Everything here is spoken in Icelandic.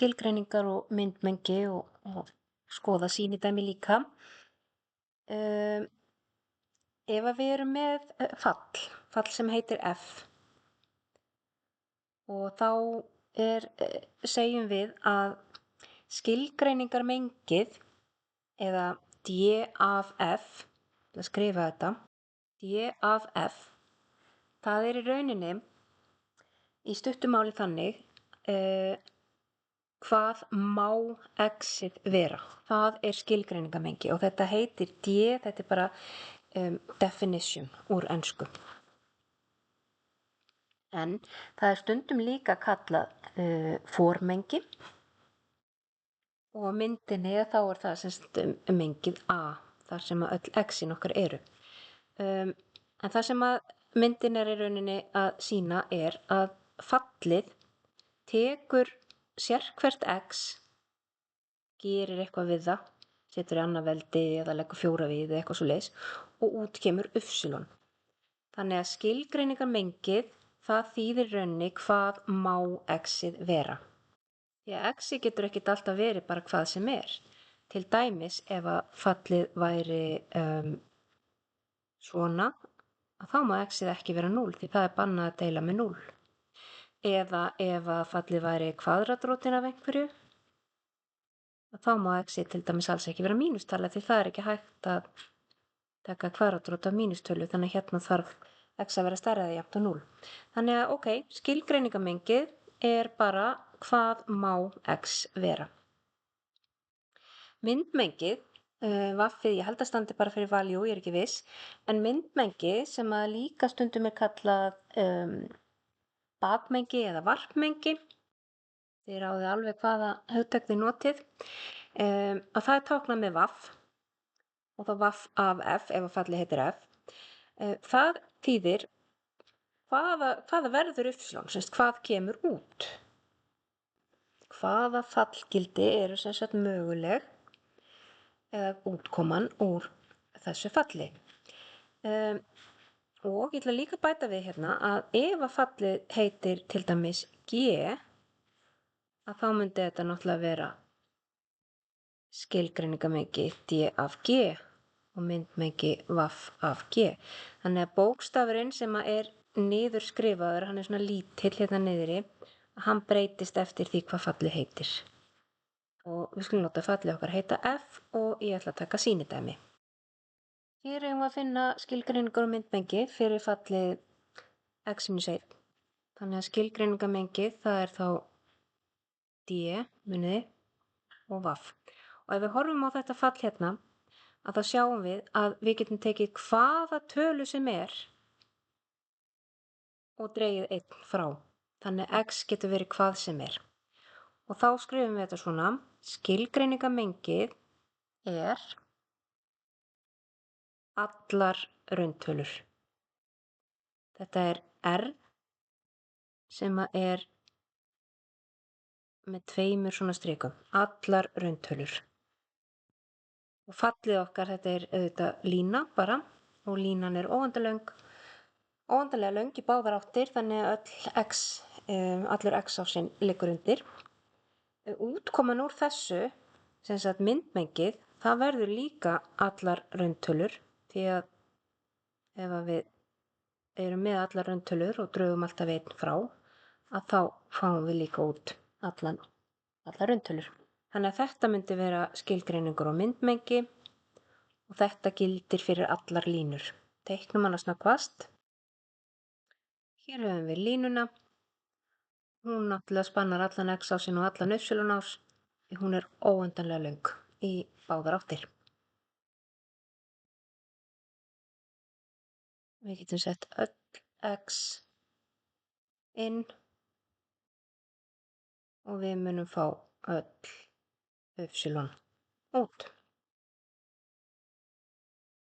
skilgreiningar og myndmengi og skoða sýnidæmi líka. Ef að við erum með fall sem heitir F og þá segjum við að skilgreiningarmengið eða D af F, að skrifa þetta, D af F, það í rauninni í stuttu máli þannig hvað má x-ið vera. Það skilgreiningarmengi og þetta heitir D, þetta bara definition úr ensku. En það stundum líka kallað formengi og á myndinni þá það mengið A, þar sem að öll x-in okkar eru. En það sem að myndin í rauninni að sýna að fallið tekur sérhvert x, gerir eitthvað við það, setur í annað veldi eða leggur 4 við eða eitthvað svoleiðis og út kemur y. Þannig að skilgreiningarmengið það þýðir rauninni hvað má x-ið vera. Því að x-ið getur ekkert alltaf verið bara hvað sem Til dæmis ef að fallið væri svona, þá má x-ið ekki vera 0 því það bannað að deila með 0. Eða ef að fallið væri kvadratrótin af einhverju, þá má x-ið til dæmis alls ekki vera mínustala því það ekki hægt að taka kvadratrót af mínustölu, þannig hérna þarf x að vera stærra eða jafnt á 0. Þannig að skilgreiningarmengið bara hvað má x vera. Myndmengið, vaffið, ég held að standi bara fyrir value, ég ekki viss, en myndmengi sem að líka stundum kallað bakmengi eða varpmengi, þið ráðið alveg hvaða hugtak þið notið, að það táknað með vaff og þá vaff af F ef að fallið heitir F. Það þýðir hvaða verður y, hvað kemur út. Hvaða fallgildi eru möguleg eða útkoman úr þessu falli. Og ég ætla líka að bæta við hérna að ef að fallið heitir til dæmis G, að þá myndi þetta náttúrulega vera skilgreiningarmengi D af G og myndmengi vaff af G. Þannig að bókstafurinn sem niður skrifaður, hann svona lítill hérna niðri, hann breytist eftir því hvað fallið heitir. Og við skulum láta fallið okkar heita F og ég ætla að taka sýnidæmi. Hér eigum við að finna skilgreiningar og myndmengi fyrir fallið x-1. Þannig að skilgreiningarmengið það þá D, muniði, og vaff. Og ef við horfum á þetta fall hérna, að þá sjáum við að við getum tekið hvaða tölu sem og dregið 1 frá. Þannig að x getur verið hvað sem Og þá skrifum við þetta svona, skilgreiningarmengið allar rauntölur. Þetta R sem með 2 svona strikum, allar rauntölur. Og fallið okkar, þetta auðvitað lína bara og línan óendanlega löng í báðar áttir, þannig að allur x-ásinn liggur undir. Útkoman úr þessu, sem sagt myndmengið, það verður líka allar rauntölur því að ef við erum með allar rauntölur og drögum alltaf 1 frá, að þá fáum við líka út allar rauntölur. Þannig að þetta myndi vera skilgreiningur og myndmengi og þetta gildir fyrir allar línur. Teiknum hana snöggvast. Hér höfum við línuna. Hún náttúrulega spannar allan x-ásinn og allan y-ás. Hún óendanlega löng í báðar áttir. Við getum sett öll x inn og við munum fá öll y út.